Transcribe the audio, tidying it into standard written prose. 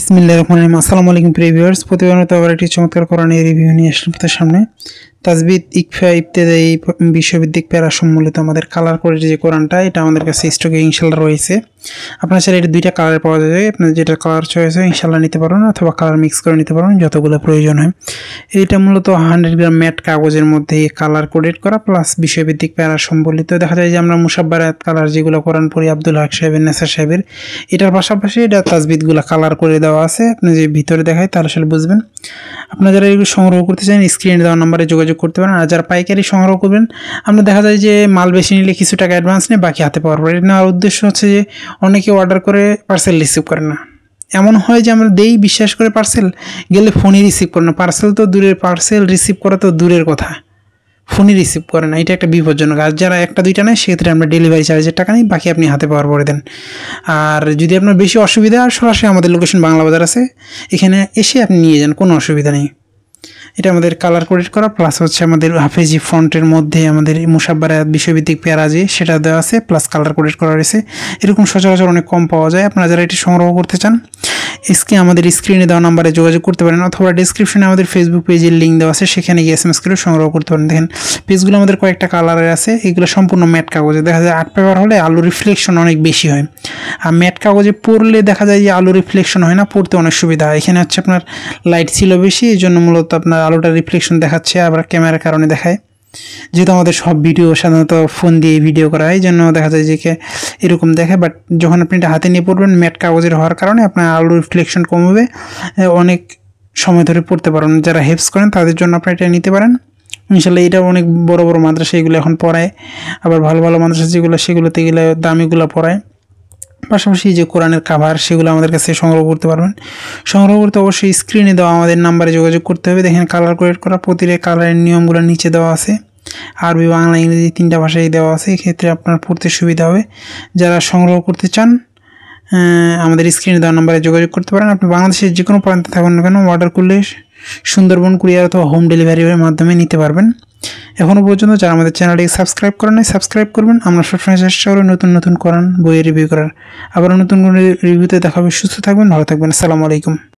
বিসমিল্লাহির রহমানির রহিম। আসসালামু আলাইকুম প্রিয় ভিউয়ার্স, প্রতিবারের মতো আবার একটি চমৎকার কোরআনের রিভিউ নিয়ে আসলাম আপনাদের সামনে। তাজবিদ, ইকফা, ইবতেদায়ী, বিশ্বভিত্তিক প্যারা সম্বলিত আমাদের কালার করে যে কোরআনটা, এটা আমাদের কাছে স্টকে ইনশাল্লাহ রয়েছে। আপনার চাইলে এটা দুইটা কালার পাওয়া যায়, আপনার যেটা কালার চয়েস হয় ইনশাল্লাহ নিতে পারবেন, অথবা কালার মিক্স করে নিতে পারবেন যতগুলো প্রয়োজন হয়। এইটা মূলত 100 গ্রাম ম্যাট কাগজের মধ্যে কালার কোডেড করা প্লাস বিষয়ভিত্তিক প্যারা সম্বলিত। দেখা যায় যে আমরা মুসাব্বারাত কালার যেগুলো কোরআন পড়ি আব্দুল হক সাহেবের, নেসার সাহেবের, এটার পাশাপাশি এটা তাজবিদগুলো কালার করে দেওয়া আছে। আপনি যে ভিতরে দেখায় তাহলে আসলে বুঝবেন। আপনারা যারা এগুলো সংগ্রহ করতে চান স্ক্রিনে দেওয়া নাম্বারে যোগাযোগ করতে পারেন। আর যারা পাইকারি সংগ্রহ করবেন, আমরা দেখা যায় যে মাল বেশি নিলে কিছু টাকা অ্যাডভান্স নিয়ে বাকি হাতে পাওয়ার পরে। এটা নেওয়ার উদ্দেশ্য হচ্ছে যে অনেকে অর্ডার করে পার্সেল রিসিভ করে না। এমন হয় যে আমরা দেই বিশ্বাস করে পার্সেল, গেলে ফোনই রিসিভ করে না। পার্সেল তো দূরের, পার্সেল রিসিভ করা তো দূরের কথা, ফোনই রিসিভ করে না। এটা একটা বিপজ্জনক। আর যারা একটা দুইটা নেয় সেক্ষেত্রে আমরা ডেলিভারি চার্জের টাকা নিই, বাকি আপনি হাতে পাওয়ার পরে দেন। আর যদি আপনার বেশি অসুবিধা, সরাসরি আমাদের লোকেশন বাংলা বাজার আছে, এখানে এসে আপনি নিয়ে যান, কোনো অসুবিধা নেই। এটা আমাদের কালার কোডেড করা প্লাস হচ্ছে আমাদের হাফেজি ফন্টের মধ্যে আমাদের মুসাব্বারাত বিষয়ভিত্তিক প্যারা যে সেটা দেওয়া আছে, প্লাস কালার কোডেড করা রয়েছে। এরকম সচরাচর অনেক কম পাওয়া যায়। আপনারা যারা এটি সংগ্রহ করতে চান আমাদের স্ক্রিনে দেওয়া নাম্বারে যোগাযোগ করতে পারেন, অথবা ডিসক্রিপশনে আমাদের ফেসবুক পেজের লিঙ্ক দেওয়া আছে, সেখানে গিয়ে SMS করে সংগ্রহ করতে পারেন। দেখেন পেজগুলো আমাদের কয়েকটা কালারের আছে, এগুলো সম্পূর্ণ ম্যাট কাগজে। দেখা যায় আর্ট পেপার হলে আলো রিফ্লেকশন অনেক বেশি হয়, আর ম্যাট কাগজে পড়লে দেখা যায় যে আলো রিফ্লেকশন হয় না, পড়তে অনেক সুবিধা হয়। এখানে হচ্ছে আপনার লাইট ছিল বেশি, এই জন্য মূলত আপনার আলোটা রিফ্লেকশন দেখাচ্ছে, আবার ক্যামেরার কারণে দেখায়। যেহেতু আমাদের সব ভিডিও সাধারণত ফোন দিয়ে ভিডিও করা হয়, এই জন্য দেখা যায় যে এরকম দেখে। বাট যখন আপনি এটা হাতে নিয়ে পড়বেন, ম্যাট কাগজের হওয়ার কারণে আপনার আলো রিফ্লেকশন কমবে, অনেক সময় ধরে পড়তে পারবেন। যারা হেল্পস করেন তাদের জন্য আপনি এটা নিতে পারেন ইনশাল্লাহ। এটা অনেক বড় বড় মাদ্রাসা এগুলো এখন পড়ায়, আবার ভালো ভালো মাদ্রাসা যেগুলো সেগুলোতে গেলে দামিগুলো পড়ায়। পাশাপাশি যে কোরআনের কাভার সেগুলো আমাদের কাছে সংগ্রহ করতে পারবেন। সংগ্রহ করতে অবশ্যই স্ক্রিনে দেওয়া আমাদের নাম্বারে যোগাযোগ করতে হবে। দেখেন কালার কোডেড করা, প্রতিটা কালারের নিয়মগুলো নিচে দেওয়া আছে, আরবি, বাংলা, ইংরেজি 3টা ভাষায় দেওয়া আছে। এক্ষেত্রে আপনার পড়তে সুবিধা হবে। যারা সংগ্রহ করতে চান আমাদের স্ক্রিনে দেওয়া নাম্বারে যোগাযোগ করতে পারেন। আপনি বাংলাদেশের যে কোনো প্রান্তে থাকুন না কেন, অর্ডার করলে সুন্দরবন কুরিয়ার অথবা হোম ডেলিভারির মাধ্যমে নিতে পারবেন। এখনও পর্যন্ত যারা আমাদের চ্যানেলটিকে সাবস্ক্রাইব করেন নাই, সাবস্ক্রাইব করবেন। আমরা সবসময় চেষ্টা করি নতুন নতুন কোরআন বইয়ের রিভিউ করার। আবার নতুন কোনো রিভিউতে দেখা হবে। সুস্থ থাকবেন, ভালো থাকবেন। আসসালামু আলাইকুম।